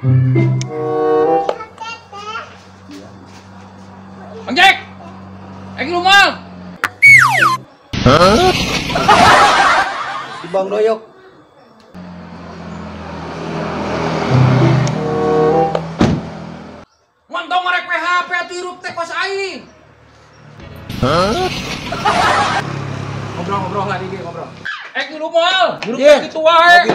Bang Jack, lagi rumah. Di Bang Doyok. Mantong ngarek PHP atuh hirup teh kos aing. Ngobrol lah di ngobrol. Di rumah, hirup teh kitu wae.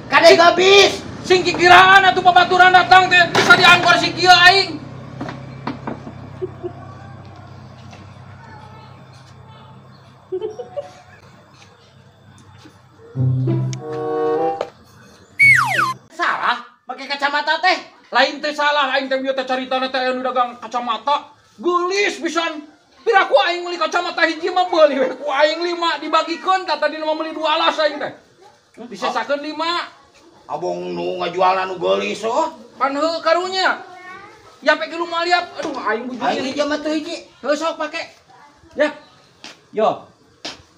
Kadek habis. Sing kikiraan atuh babaturan datang teh bisa diangkor si kieu aing. Salah pakai kacamata teh. Lain teh salah aing teh bieu teh caritana teh anu dagang kacamata. Geulis pisan. Piraku aing meuli kacamata hiji mah beuli we ku aing 5 dibagikeun tah tadi mah meuli 2 alas aing teh. Disesakeun 5. Abong nu ngajual anu geulis oh. Pan heuh karunya. Ya pake lu maliap. Aduh aing bujur. Aing hiji mah teu hiji. Heuh sok pake. Ya. Yo.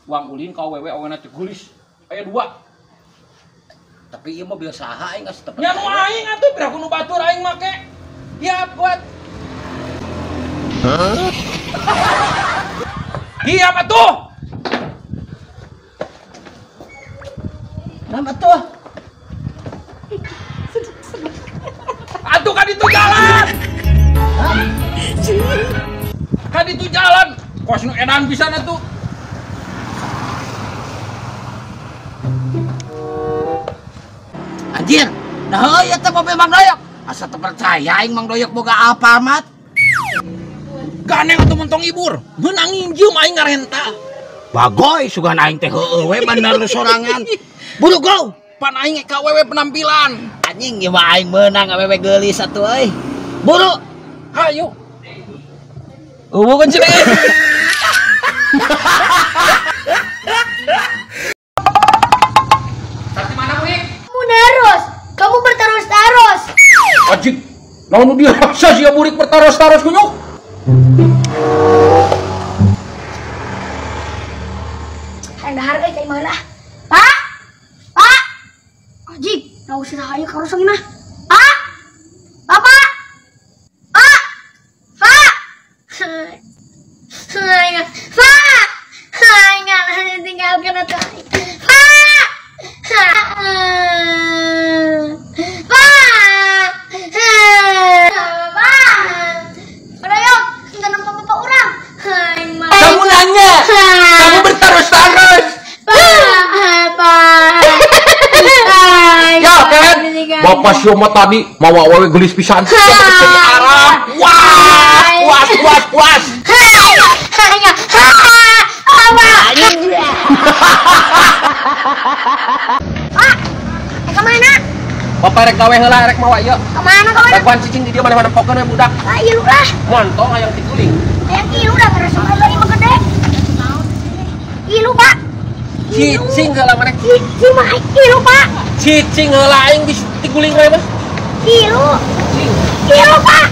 Uang ulin ka awewe awena teh geulis. Aya 2. Tapi ieu mah biasa aing geus teu. Nya nu aing atuh piraku nu batur aing make. Ya buat. Iya apa tuh? Nama tuh. Atuh kan itu jalan. Kan itu jalan. Kos nu edan pisan atuh. Anjir, nah ya teh mobil Mang Doyok. Asa teu percaya aing Mang Doyok boga Alfamart. Ganeng atuh mentong ibur. Meunang nginjeum aing ngarenta. Bagoy sugan aing teh heueuh we bener sorangan. Buru go, Pan aing ka awewe penampilan. anjing ieu mah aing meunang awewe geulis atuh euy. Buru. Hayu. Kan cerai. Sakti mana Wik? Terus, kamu berterus-terus. Ajik. Naon dia paksa sia burik bertaros-taros kunyuk. Yang harga kayak mana? Pak? Pak? Ajik, nggak usah hari kalau segini. Pak? Bapak? Pak? Pak? Pak? Jangan hanya tinggalkan aku. Pak? Pak? Padahal nggak nampak bapak orang. Kamu nanya. Kamu bertaros-taros. Ya kan? Bapak siapa tadi mau awewe gelis pisan. Arah. Wah, puas. Pak, kemana? Bapak rek gawe heula rek mawa ieu. Kemana kemana? Daguan cicing di dia mana-mana pokeun we budak. Ah, iya lu lah. Montong hayang tiguling. Kayak ilu udah ngerasa lagi mah gede. Ilu pak. Cicing heula mana? Cuma ilu pak. Cicing heula aing di tiguling we mah. Ilu. Ilu pak.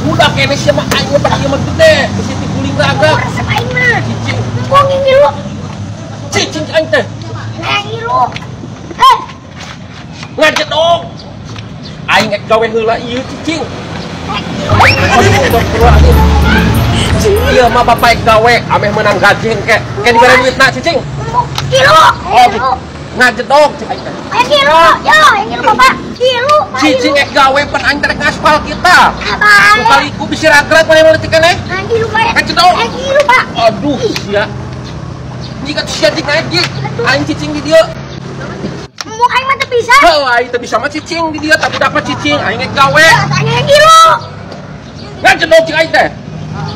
Budak kene sia mah aing mah ieu mah gede. Bisi tiguling raga. Resep aing mah. Cicing. Ngomongin ilu. Cicing aing teh. Kayak ilu. Ngajedog. Aing ek gawe heula ieu cicing. Iya mah bapak ek gawe ameh menang gaji ke dibere duitna cicing. Ilu. Oh ngajedog cicing teh. Kayak ilu. Yo, yang ilu bapak. Ilu. Cicing ek gawe pan aing teh ngaspal kita. Apa? Kaliku bisi ragrat mana leutik keneh. Ilu kayak. Ngajedog. Kayak ilu pak. Aduh sia. Jika sia dik naik dik. Aing cicing di dieu. Mau aing mah teu bisa. Heuh aing teh bisa mah cicing di dieu tapi budak mah cicing aing ek gawe. Tanya yang ilu. Ngajedog cicing aing teh.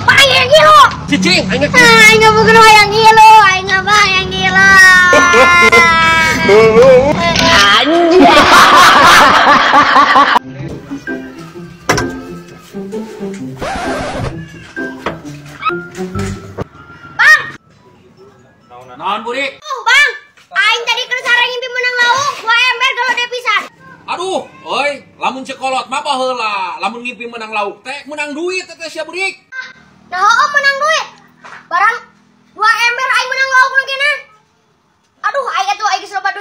Pak yang ilu. Cicing aing ek. Aing nggak bukan yang ilu. Aing nggak mau yang ilu. Bang. Naon burik? Bang. Aing tadi keur sareng ngimpi menang lauk 2 ember kalau dia pisan. Aduh, oi, lamun cekolot mah baheula, lamun ngimpi menang lauk teh menang duit teh sia burik. Nah, menang duit. Barang 2 ember aing menang lauk nu kena. Aduh, aing atuh aing geus loba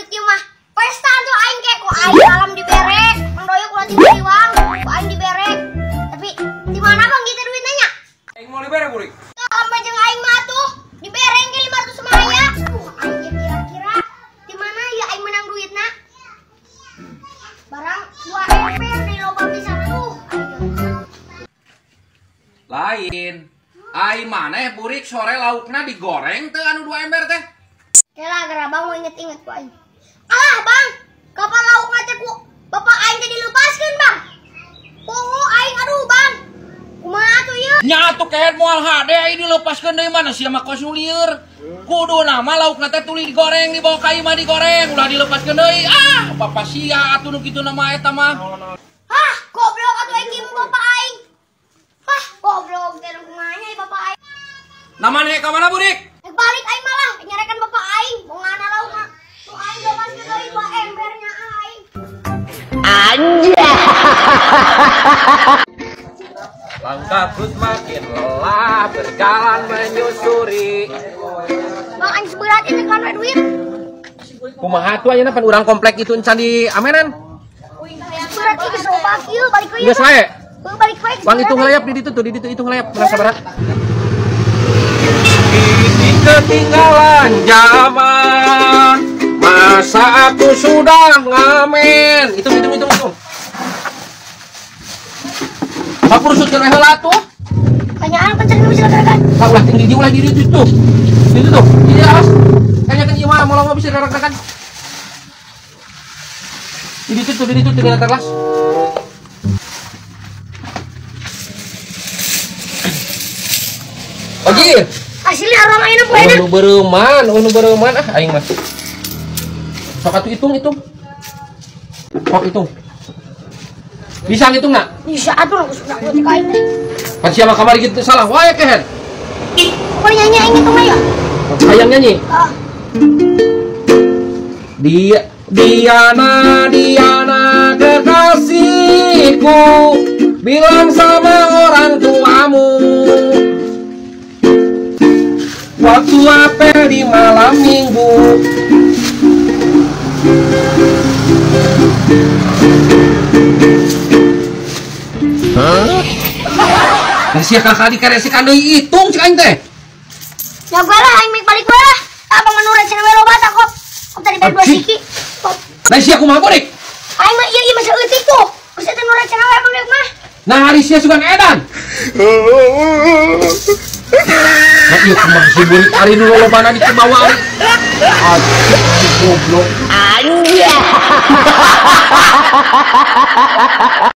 Lain maneh burik sore laukna digoreng teh anu 2 ember teh. Kela gara bang mau inget-inget ku aing. Ah bang, kapan laukna teh ku bapak aing teh dilepaskeun bang. Aing aduh bang. Kumaha tuh ieu? Nya atuh kehead moal hade ai dilepaskeun deui mana sia mah kos lieur. Kudu nama laukna teh tuluy digoreng dibawa ka imah digoreng ulah dilepaskeun deui. Ah, bapak sia atuh nu kitu nama eta mah. Hah, goblok atuh aing kieu bapak aing. Hah, goblok teh kumaha nya bapak aing. Namanya ka mana burik? Balik aing malah nyarekan bapak aing. Mau ngana laukna. Tuh aing lepaskeun deui 2 embernya aing. Langkahku semakin lelah berjalan menyusuri. Bang aing seberat ini kan duit. Kumaha tuh ayeuna pan urang komplek itu encan di amenan. Seberat ini sobat ieu balik we. Geus wae. Balik we. Bang itu ngelayap di ditu tuh, di ditu itu ngelayap menang sabarat. Ini ketinggalan zaman masa aku sudah ngamen. Itu. Apa urusut ke heula tuh? Kanyaan kan cari bisa gerakan. Lah ulah tinggi di ulah di ditu tuh. Ditu tuh. Ini alas. Kayaknya kan ieu mah mau bisa gerak-gerakan. Di ditu tuh di atas. Oji. Hasilnya orang aing nu enak. Nu beureman ah aing mah. Sok atuh hitung. Sok hitung. Bisa ngitung nak? Bisa atuh aku sudah buat kain teh. Pan siapa kamari gitu salah wae kehen. Kok nyanyi aing itu mah ya? Hayang nyanyi. Ah. Diana kekasihku, bilang sama orang tuamu waktu apel di malam minggu. Sia kakak dikaresekan deui hitung cik aing teh. Ya gua lah aing mik balik lah. Abang menurut cenah we loba tak kok. Kok tadi bari 2 siki. Lah sia kumaha bodik? Aing mah ieu mah saeutik tuh. Geus eta nurut cenah we abang mah. Nah hari sia sugan edan. Nah ieu kumaha si bodik ari nu lolobana di Cimawa ari. Aduh goblok. Anjir.